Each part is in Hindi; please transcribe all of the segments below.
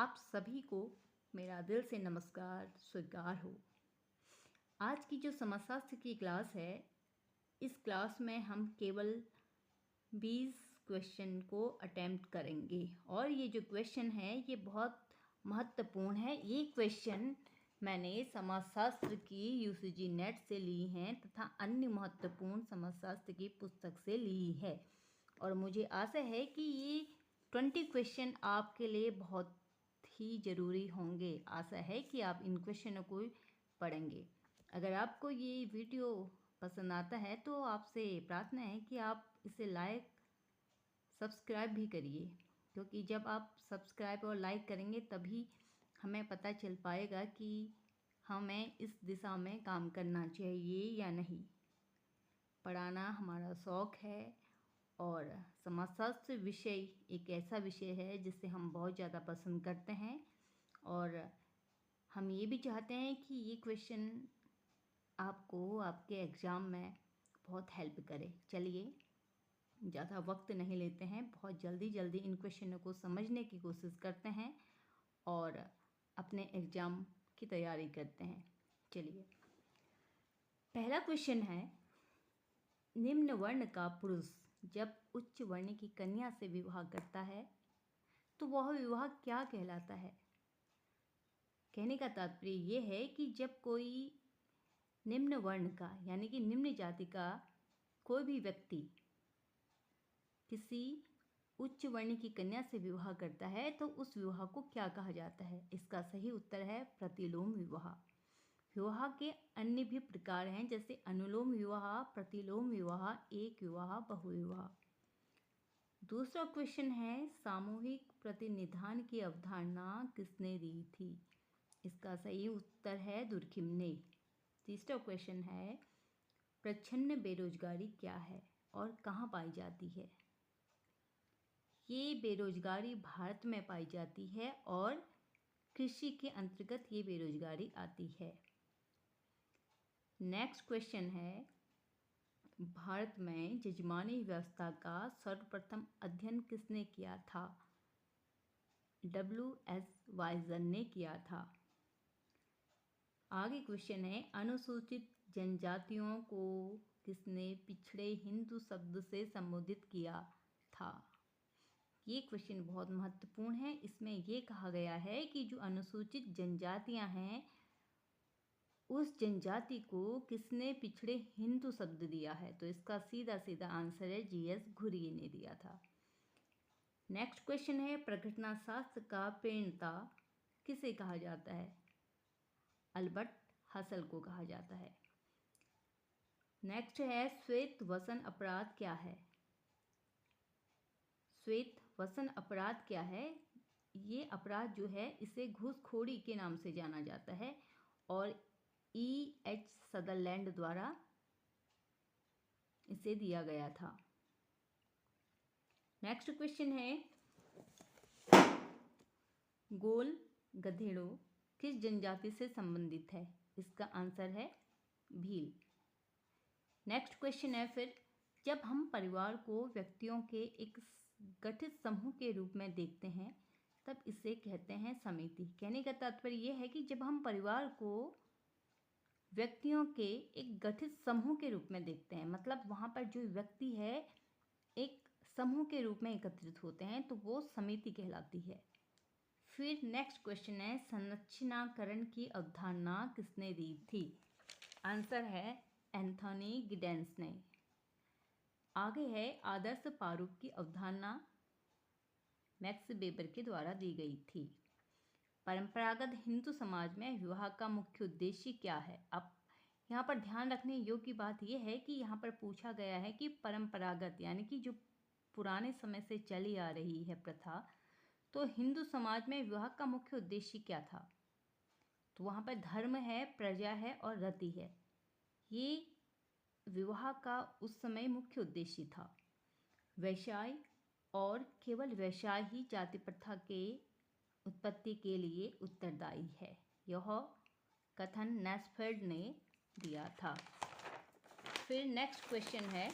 आप सभी को मेरा दिल से नमस्कार स्वीकार हो। आज की जो समाजशास्त्र की क्लास है, इस क्लास में हम केवल 20 क्वेश्चन को अटेम्प्ट करेंगे और ये जो क्वेश्चन है ये बहुत महत्वपूर्ण है। ये क्वेश्चन मैंने समाजशास्त्र की यूजीसी नेट से ली हैं तथा अन्य महत्वपूर्ण समाजशास्त्र की पुस्तक से ली है और मुझे आशा है कि ये 20 क्वेश्चन आपके लिए बहुत ही ज़रूरी होंगे। आशा है कि आप इन क्वेश्चनों को पढ़ेंगे। अगर आपको ये वीडियो पसंद आता है तो आपसे प्रार्थना है कि आप इसे लाइक सब्सक्राइब भी करिए, क्योंकि जब आप सब्सक्राइब और लाइक करेंगे तभी हमें पता चल पाएगा कि हमें इस दिशा में काम करना चाहिए या नहीं। पढ़ाना हमारा शौक़ है और समाजशास्त्र विषय एक ऐसा विषय है जिसे हम बहुत ज़्यादा पसंद करते हैं और हम ये भी चाहते हैं कि ये क्वेश्चन आपको आपके एग्ज़ाम में बहुत हेल्प करे। चलिए, ज़्यादा वक्त नहीं लेते हैं, बहुत जल्दी इन क्वेश्चनों को समझने की कोशिश करते हैं और अपने एग्ज़ाम की तैयारी करते हैं। चलिए, पहला क्वेश्चन है, निम्न वर्ण का पुरुष जब उच्च वर्ण की कन्या से विवाह करता है तो वह विवाह क्या कहलाता है? कहने का तात्पर्य ये है कि जब कोई निम्न वर्ण का यानी कि निम्न जाति का कोई भी व्यक्ति किसी उच्च वर्ण की कन्या से विवाह करता है तो उस विवाह को क्या कहा जाता है? इसका सही उत्तर है प्रतिलोम विवाह। विवाह के अन्य भी प्रकार हैं, जैसे अनुलोम विवाह, प्रतिलोम विवाह, एक विवाह, बहुविवाह। दूसरा क्वेश्चन है, सामूहिक प्रतिनिधान की अवधारणा किसने दी थी? इसका सही उत्तर है दुर्खिम ने। तीसरा क्वेश्चन है, प्रच्छन्न बेरोजगारी क्या है और कहाँ पाई जाती है? ये बेरोजगारी भारत में पाई जाती है और कृषि के अंतर्गत ये बेरोजगारी आती है। नेक्स्ट क्वेश्चन है, भारत में जजमानी व्यवस्था का सर्वप्रथम अध्ययन किसने किया था? W.S. वाइजन ने किया था। आगे क्वेश्चन है, अनुसूचित जनजातियों को किसने पिछड़े हिंदू शब्द से संबोधित किया था? ये क्वेश्चन बहुत महत्वपूर्ण है। इसमें ये कहा गया है कि जो अनुसूचित जनजातियां हैं उस जनजाति को किसने पिछड़े हिंदू शब्द दिया है? तो इसका सीधा आंसर है G.S. घुरिये ने दिया था। नेक्स्ट क्वेश्चन है, प्रघटना शास्त्र का प्रणेता किसे कहा जाता है? अल्बर्ट हसल को कहा जाता है। नेक्स्ट है, श्वेत वसन अपराध क्या है? श्वेत वसन अपराध क्या है? ये अपराध जो है इसे घूसखोरी के नाम से जाना जाता है और E.H. सदरलैंड द्वारा इसे दिया गया था। नेक्स्ट क्वेश्चन है, गोल गधेड़ो किस जनजाति से संबंधित है? इसका आंसर है भील। नेक्स्ट क्वेश्चन है, फिर जब हम परिवार को व्यक्तियों के एक गठित समूह के रूप में देखते हैं तब इसे कहते हैं समिति। कहने का तात्पर्य यह है कि जब हम परिवार को व्यक्तियों के एक गठित समूह के रूप में देखते हैं, मतलब वहाँ पर जो व्यक्ति है एक समूह के रूप में एकत्रित होते हैं, तो वो समिति कहलाती है। फिर नेक्स्ट क्वेश्चन है, संरचनाकरण की अवधारणा किसने दी थी? आंसर है एंथोनी गिडेंस ने। आगे है, आदर्श प्रारूप की अवधारणा मैक्स वेबर के द्वारा दी गई थी। परंपरागत हिंदू समाज में विवाह का मुख्य उद्देश्य क्या है? अब यहाँ पर ध्यान रखने योग्य बात यह है कि यहाँ पर पूछा गया है कि परंपरागत यानी कि जो पुराने समय से चली आ रही है प्रथा, तो हिंदू समाज में विवाह का मुख्य उद्देश्य क्या था? तो वहाँ पर धर्म है, प्रजा है और रति है। ये विवाह का उस समय मुख्य उद्देश्य था। व्यवसाय और केवल व्यवसाय ही जाति प्रथा के उत्पत्ति के लिए उत्तरदायी है। यह कथन नैसफेल्ड ने दिया था। फिर नेक्स्ट क्वेश्चन है,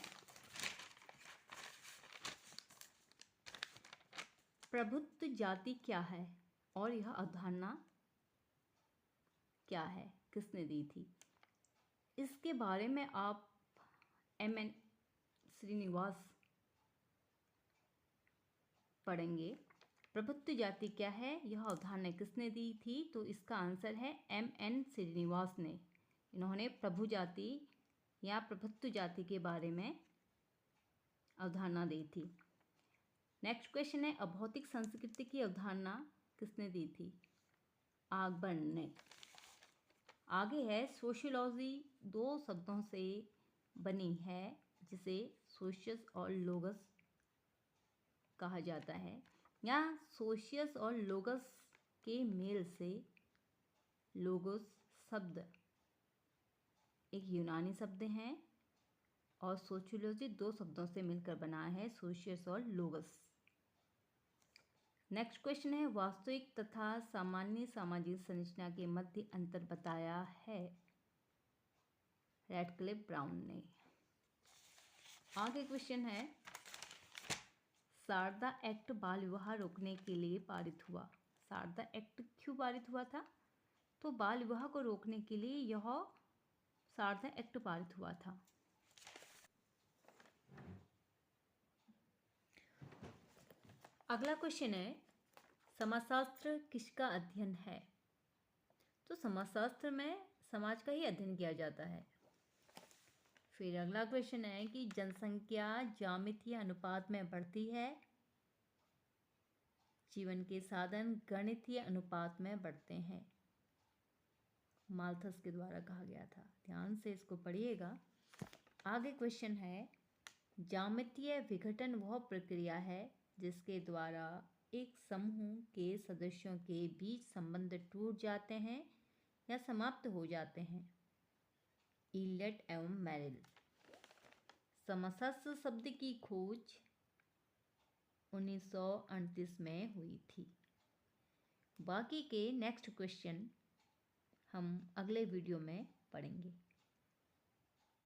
प्रभुत्व जाति क्या है और यह अवधारणा क्या है, किसने दी थी? इसके बारे में आप M.N. श्रीनिवास पढ़ेंगे। प्रभुत्व जाति क्या है, यह अवधारणा किसने दी थी? तो इसका आंसर है M.N. श्रीनिवास ने। इन्होंने प्रभु जाति या प्रभुत्व जाति के बारे में अवधारणा दी थी। नेक्स्ट क्वेश्चन है, अभौतिक संस्कृति की अवधारणा किसने दी थी? आकबर्न ने। आगे है, सोशियोलॉजी दो शब्दों से बनी है जिसे सोशियस और लोगस कहा जाता है, या सोशियस और लोगस के मेल से लोगोस शब्द एक यूनानी शब्द है और सोशियोलॉजी दो शब्दों से मिलकर बना है, सोशियस और लोगस। नेक्स्ट क्वेश्चन है, वास्तविक तथा सामान्य सामाजिक संरचना के मध्य अंतर बताया है, रैडक्लिफ ब्राउन ने। आगे क्वेश्चन है, शारदा एक्ट बाल विवाह रोकने के लिए पारित हुआ। शारदा एक्ट क्यों पारित हुआ था? तो बाल विवाह को रोकने के लिए यह शारदा एक्ट पारित हुआ था। अगला क्वेश्चन है, समाजशास्त्र किसका अध्ययन है? तो समाजशास्त्र में समाज का ही अध्ययन किया जाता है। फिर अगला क्वेश्चन है कि जनसंख्या ज्यामितीय अनुपात में बढ़ती है, जीवन के साधन गणितीय अनुपात में बढ़ते हैं, माल्थस के द्वारा कहा गया था। ध्यान से इसको पढ़िएगा। आगे क्वेश्चन है, ज्यामितीय विघटन वह प्रक्रिया है जिसके द्वारा एक समूह के सदस्यों के बीच संबंध टूट जाते हैं या समाप्त हो जाते हैं। इलियट एवं मेरिल। समशास्त्र शब्द की खोज 1938 में हुई थी। बाकी के नेक्स्ट क्वेश्चन हम अगले वीडियो में पढ़ेंगे।